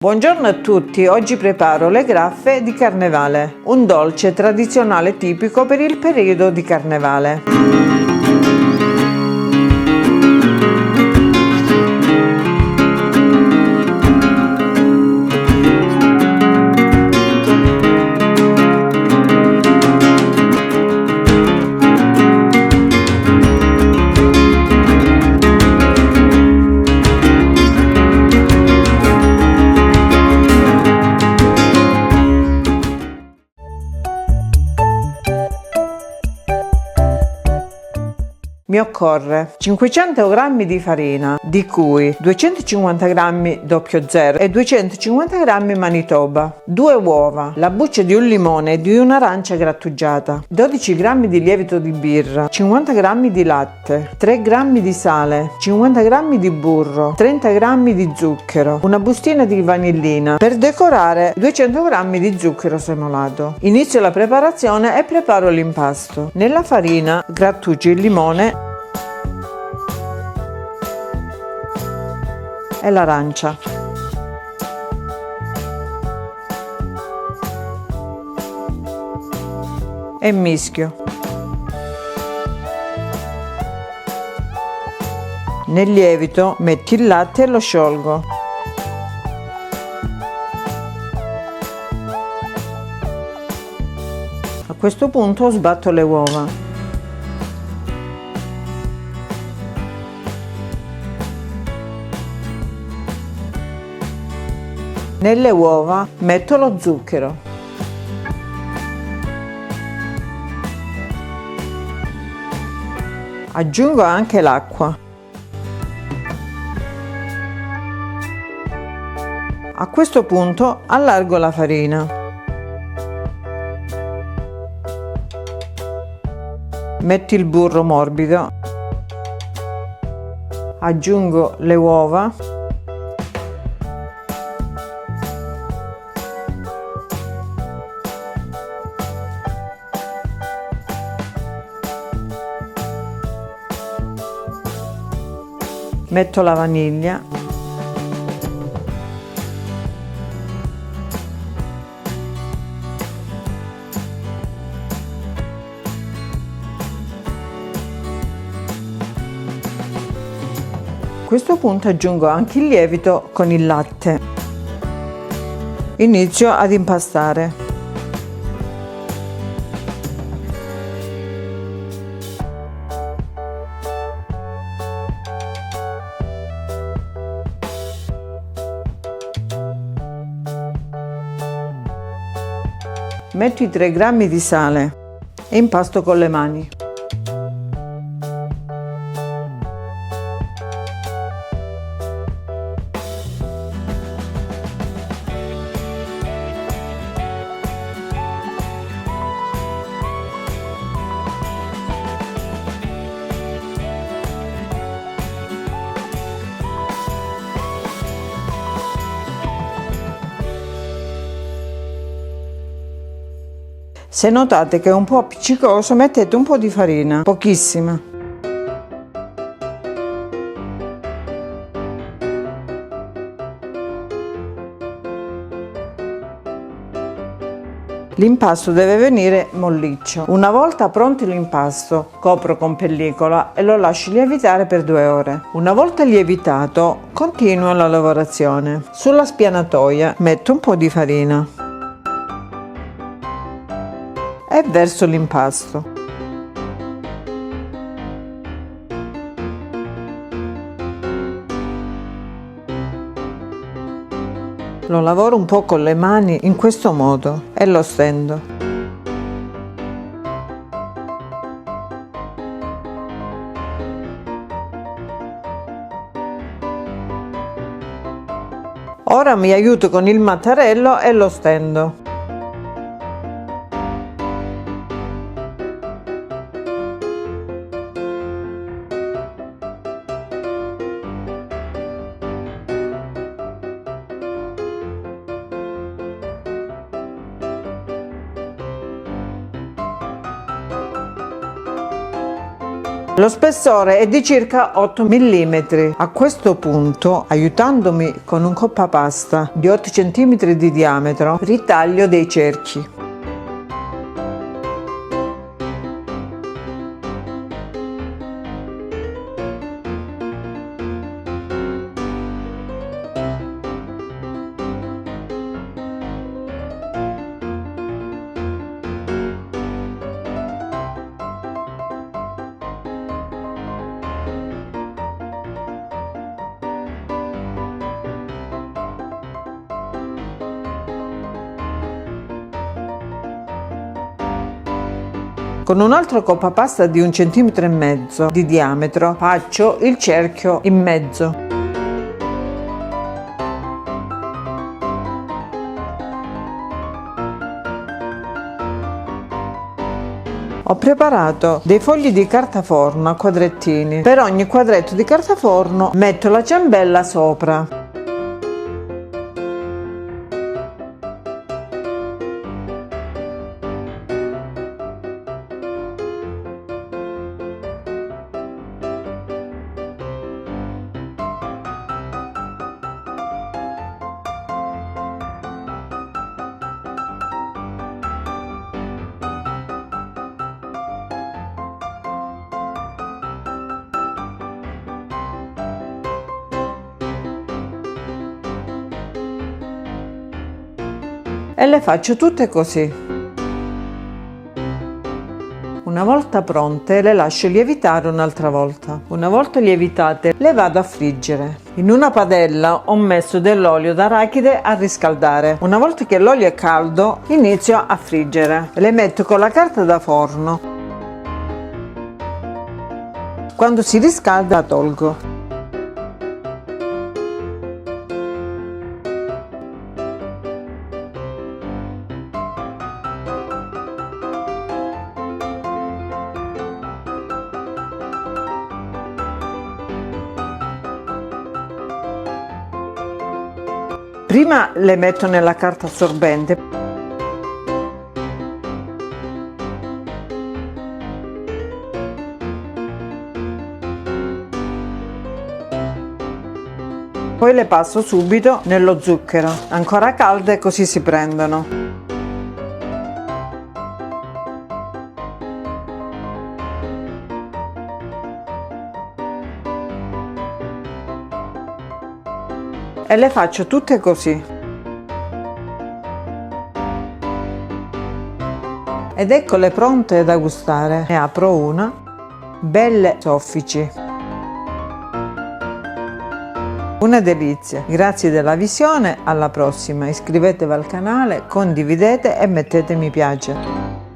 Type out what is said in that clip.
Buongiorno a tutti, oggi preparo le graffe di carnevale, un dolce tradizionale tipico per il periodo di carnevale. Mi occorre 500 g di farina, di cui 250 g 00 e 250 g Manitoba, 2 uova, la buccia di un limone e di un'arancia grattugiata, 12 g di lievito di birra, 50 g di latte, 3 g di sale, 50 g di burro, 30 g di zucchero, una bustina di vanillina, per decorare 200 g di zucchero semolato. Inizio la preparazione e preparo l'impasto. Nella farina grattugio il limone e l'arancia. E mischio. Nel lievito metto il latte e lo sciolgo. A questo punto sbatto le uova. Nelle uova metto lo zucchero. Aggiungo anche l'acqua. A questo punto allargo la farina. Metto il burro morbido. Aggiungo le uova. Metto la vaniglia. A questo punto aggiungo anche il lievito con il latte. Inizio ad impastare. Metto i 3 g di sale e impasto con le mani. Se notate che è un po' appiccicoso, mettete un po' di farina, pochissima. L'impasto deve venire molliccio. Una volta pronto l'impasto, copro con pellicola e lo lascio lievitare per 2 ore. Una volta lievitato, continuo la lavorazione. Sulla spianatoia metto un po' di farina e verso l'impasto. Lo lavoro un po' con le mani in questo modo e lo stendo. Ora mi aiuto con il mattarello e lo stendo. Lo spessore è di circa 8 mm. A questo punto, aiutandomi con un coppapasta di 8 cm di diametro, ritaglio dei cerchi. Con un altro coppapasta di 1,5 cm di diametro faccio il cerchio in mezzo. Ho preparato dei fogli di carta forno a quadrettini. Per ogni quadretto di carta forno metto la ciambella sopra. E le faccio tutte così. Una volta pronte le lascio lievitare un'altra volta. Una volta lievitate le vado a friggere. In una padella ho messo dell'olio d'arachide a riscaldare. Una volta che l'olio è caldo inizio a friggere. Le metto con la carta da forno. Quando si riscalda la tolgo. Prima le metto nella carta assorbente, poi le passo subito nello zucchero, ancora calde così si prendono. E le faccio tutte così. Ed eccole pronte da gustare. Ne apro una, belle soffici. Una delizia. Grazie della visione, alla prossima. Iscrivetevi al canale, condividete e mettete mi piace.